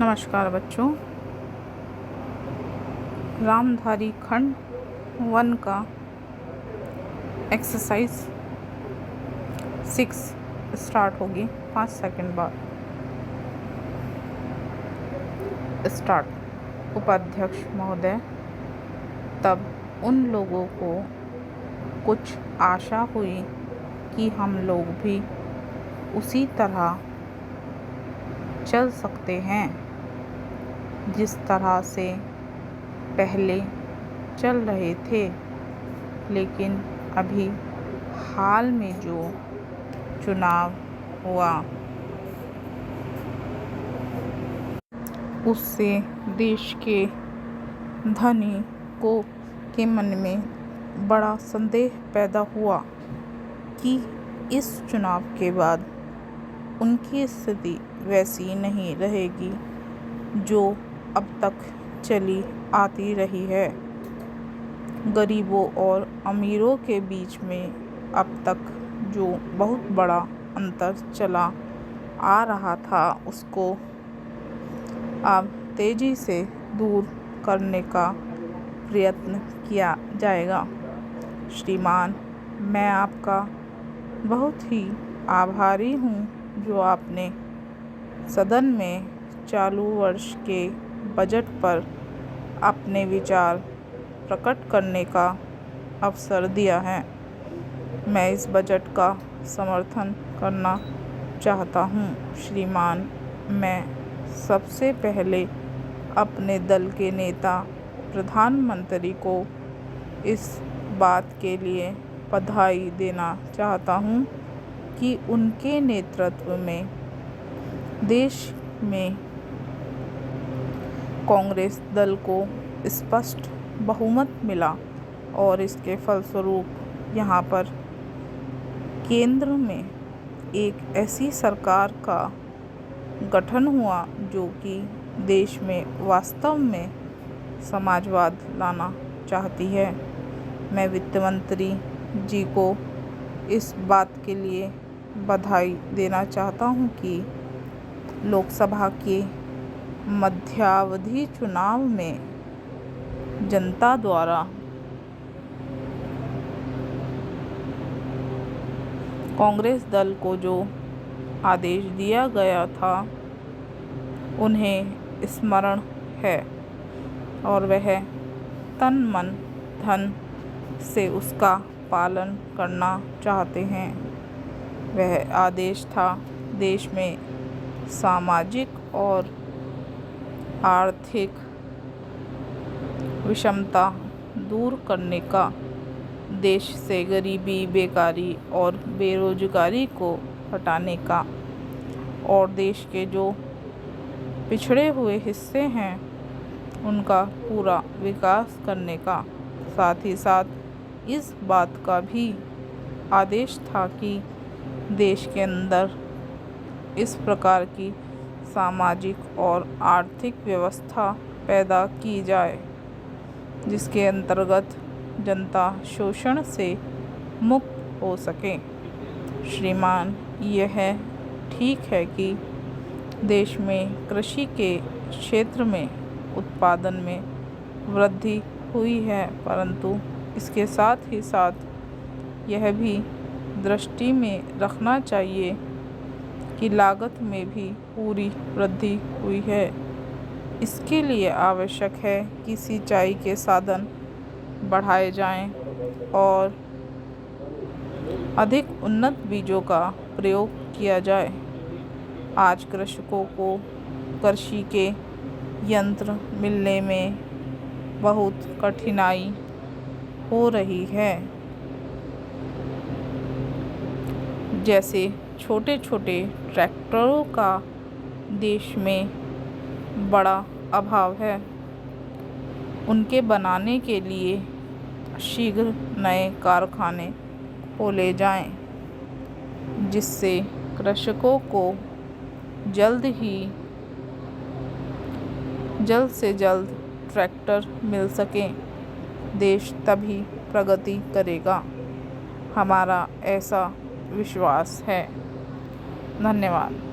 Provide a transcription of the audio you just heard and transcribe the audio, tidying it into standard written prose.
नमस्कार बच्चों। रामधारी खंड 1 का एक्सरसाइज 6 स्टार्ट होगी 5 सेकंड बाद। स्टार्ट। उपाध्यक्ष महोदय, तब उन लोगों को कुछ आशा हुई कि हम लोग भी उसी तरह चल सकते हैं जिस तरह से पहले चल रहे थे, लेकिन अभी हाल में जो चुनाव हुआ उससे देश के धनिकों के मन में बड़ा संदेह पैदा हुआ कि इस चुनाव के बाद उनकी स्थिति वैसी नहीं रहेगी जो अब तक चली आती रही है। गरीबों और अमीरों के बीच में अब तक जो बहुत बड़ा अंतर चला आ रहा था, उसको अब तेजी से दूर करने का प्रयत्न किया जाएगा। श्रीमान, मैं आपका बहुत ही आभारी हूँ जो आपने सदन में चालू वर्ष के बजट पर अपने विचार प्रकट करने का अवसर दिया है। मैं इस बजट का समर्थन करना चाहता हूँ। श्रीमान, मैं सबसे पहले अपने दल के नेता प्रधानमंत्री को इस बात के लिए बधाई देना चाहता हूँ कि उनके नेतृत्व में देश में कांग्रेस दल को स्पष्ट बहुमत मिला और इसके फलस्वरूप यहाँ पर केंद्र में एक ऐसी सरकार का गठन हुआ जो कि देश में वास्तव में समाजवाद लाना चाहती है। मैं वित्त मंत्री जी को इस बात के लिए बधाई देना चाहता हूं कि लोकसभा के मध्यावधि चुनाव में जनता द्वारा कांग्रेस दल को जो आदेश दिया गया था उन्हें स्मरण है और वह तन मन धन से उसका पालन करना चाहते हैं। वह आदेश था देश में सामाजिक और आर्थिक विषमता दूर करने का, देश से गरीबी, बेकारी और बेरोजगारी को हटाने का और देश के जो पिछड़े हुए हिस्से हैं उनका पूरा विकास करने का, साथ ही साथ इस बात का भी आदेश था कि देश के अंदर इस प्रकार की सामाजिक और आर्थिक व्यवस्था पैदा की जाए जिसके अंतर्गत जनता शोषण से मुक्त हो सके। श्रीमान, यह ठीक है कि देश में कृषि के क्षेत्र में उत्पादन में वृद्धि हुई है, परंतु इसके साथ ही साथ यह भी दृष्टि में रखना चाहिए कि लागत में भी पूरी वृद्धि हुई है। इसके लिए आवश्यक है कि सिंचाई के साधन बढ़ाए जाएं और अधिक उन्नत बीजों का प्रयोग किया जाए। आज कृषकों को कृषि के यंत्र मिलने में बहुत कठिनाई हो रही है। जैसे छोटे छोटे ट्रैक्टरों का देश में बड़ा अभाव है, उनके बनाने के लिए शीघ्र नए कारखाने खोले जाएं, जिससे कृषकों को जल्द से जल्द ट्रैक्टर मिल सकें। देश तभी प्रगति करेगा, हमारा ऐसा विश्वास है। धन्यवाद।